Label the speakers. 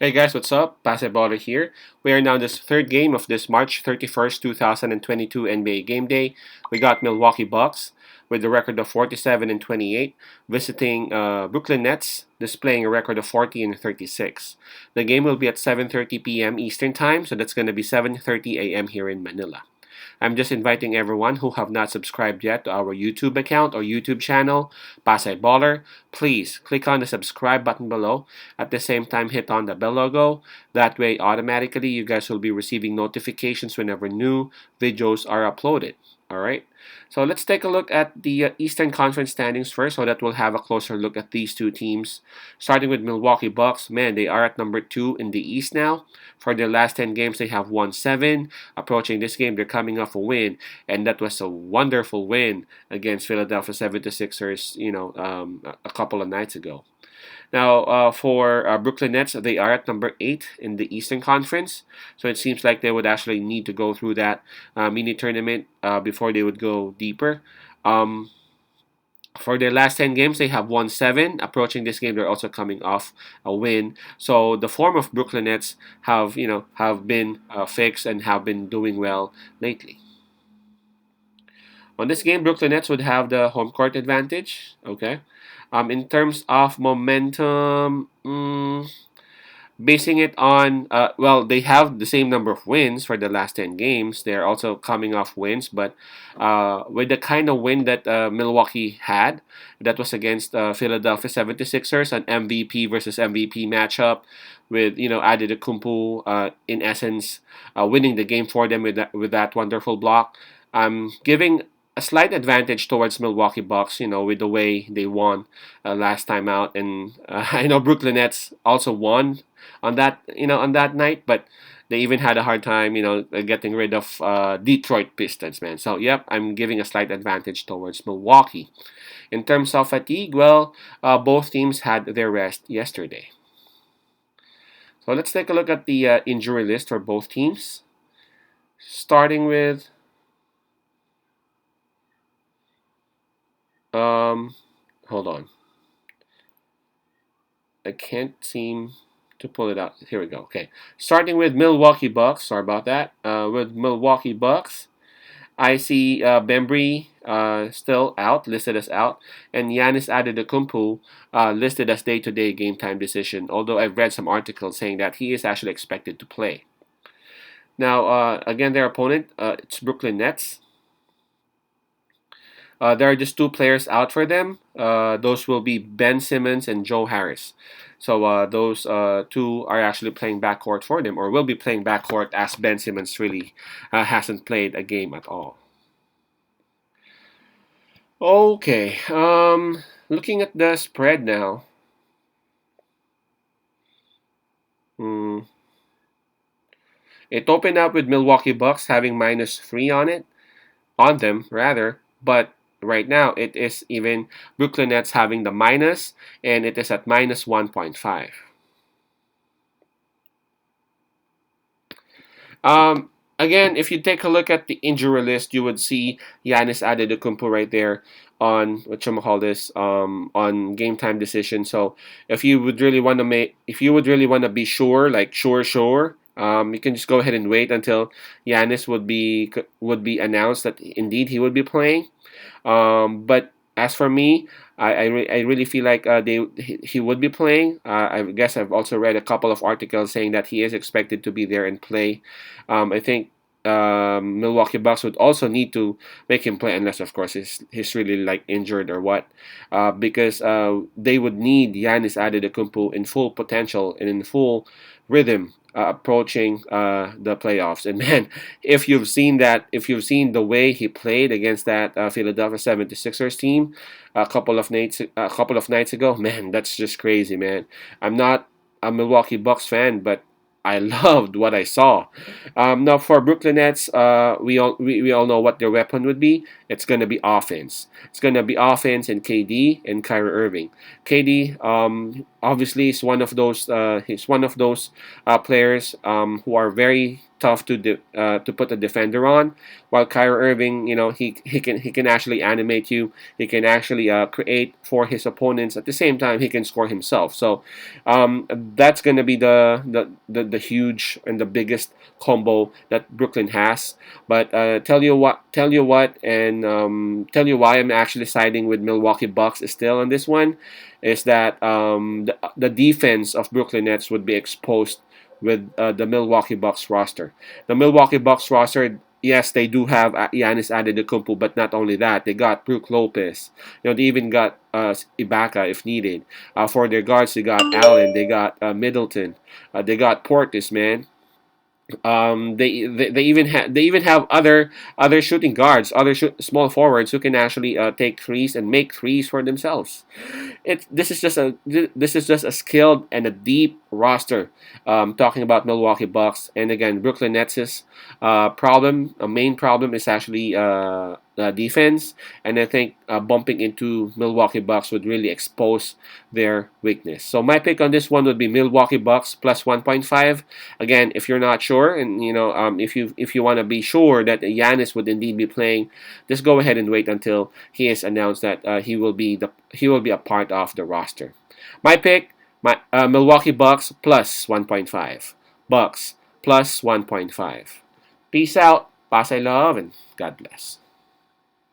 Speaker 1: Hey guys, what's up? Basketballer here. We are now in this third game of this March 31st, 2022 NBA Game Day. We got Milwaukee Bucks with a record of 47 and 28, visiting Brooklyn Nets, displaying a record of 40 and 36. The game will be at 7:30 p.m. Eastern Time, so that's going to be 7:30 a.m. here in Manila. I'm just inviting everyone who have not subscribed yet to our YouTube account or YouTube channel, Pasay Baller. Please click on the subscribe button below. At the same time, hit on the bell logo. That way, automatically, you guys will be receiving notifications whenever new videos are uploaded. All right. So let's take a look at the Eastern Conference standings first, so that we'll have a closer look at these two teams. Starting with Milwaukee Bucks, man, they are at number 2 in the East now. For their last 10 games, they have won 7. Approaching this game, they're coming off a win, and that was a wonderful win against Philadelphia 76ers, a couple of nights ago. Now, for Brooklyn Nets, they are at number 8 in the Eastern Conference. So it seems like they would actually need to go through that mini tournament before they would go deeper. Um, for their last 10 games, they have won 7. Approaching this game, they're also coming off a win. So the form of Brooklyn Nets have been fixed and have been doing well lately. On this game, Brooklyn Nets would have the home court advantage. Okay. In terms of momentum, basing it on, well, they have the same number of wins for the last 10 games. They're also coming off wins, but with the kind of win that Milwaukee had, that was against Philadelphia 76ers, an MVP versus MVP matchup with, Antetokounmpo, in essence, winning the game for them with that wonderful block. I'm giving a slight advantage towards Milwaukee Bucks, with the way they won last time out, and I know Brooklyn Nets also won on that night, but they even had a hard time, getting rid of Detroit Pistons, man. So, yep, I'm giving a slight advantage towards Milwaukee. In terms of fatigue, well, both teams had their rest yesterday. So let's take a look at the injury list for both teams, starting with hold on. I can't seem to pull it out. Here we go. Okay. Starting with Milwaukee Bucks. Sorry about that. With Milwaukee Bucks, I see Bembry still out, listed as out, and Giannis Antetokounmpo listed as day-to-day game time decision, although I've read some articles saying that he is actually expected to play. Now, again, their opponent, it's Brooklyn Nets. There are just 2 players out for them. Those will be Ben Simmons and Joe Harris. So those 2 are actually playing backcourt for them, or will be playing backcourt, as Ben Simmons really hasn't played a game at all. Okay, looking at the spread now. Hmm. It opened up with Milwaukee Bucks having -3 on them rather, but right now it is even Brooklyn Nets having the minus, and it is at -1.5. Again, if you take a look at the injury list, you would see Giannis Antetokounmpo right there on on game time decision. So if you would really want to be sure, like sure, you can just go ahead and wait until Giannis would be announced that indeed he would be playing. But as for me, I really feel like he would be playing. I guess I've also read a couple of articles saying that he is expected to be there and play. I think Milwaukee Bucks would also need to make him play, unless of course he's really like injured or what, because they would need Giannis Antetokounmpo in full potential and in full rhythm approaching the playoffs. And man, if you've seen the way he played against that Philadelphia 76ers team a couple of nights ago, man, that's just crazy, man. I'm not a Milwaukee Bucks fan, but I loved what I saw. Now for Brooklyn Nets, we all know what their weapon would be. It's gonna be offense. It's gonna be offense and KD and Kyrie Irving. KD, obviously he's one of those players who are very tough to put a defender on. While Kyrie Irving, he can actually animate you. He can actually create for his opponents. At the same time, he can score himself. So that's gonna be the huge and the biggest combo that Brooklyn has. But and tell you why I'm actually siding with Milwaukee Bucks is still on this one, is that the defense of Brooklyn Nets would be exposed with the Milwaukee Bucks roster. The Milwaukee Bucks roster, yes, they do have Giannis Antetokounmpo, but not only that, they got Brook Lopez. They even got Ibaka if needed. For their guards, they got Allen, they got Middleton, they got Portis, man. They even have other shooting guards, small forwards who can actually take threes and make threes for themselves. This is just a skilled and a deep roster. Talking about Milwaukee Bucks, and again Brooklyn Nets' a main problem is actually defense, and I think bumping into Milwaukee Bucks would really expose their weakness. So my pick on this one would be Milwaukee Bucks plus 1.5. Again, if you're not sure, and if you want to be sure that Giannis would indeed be playing, just go ahead and wait until he is announced that he will be a part of the roster. My pick, my Milwaukee Bucks plus 1.5. Bucks plus 1.5. Peace out, pass I love, and God bless.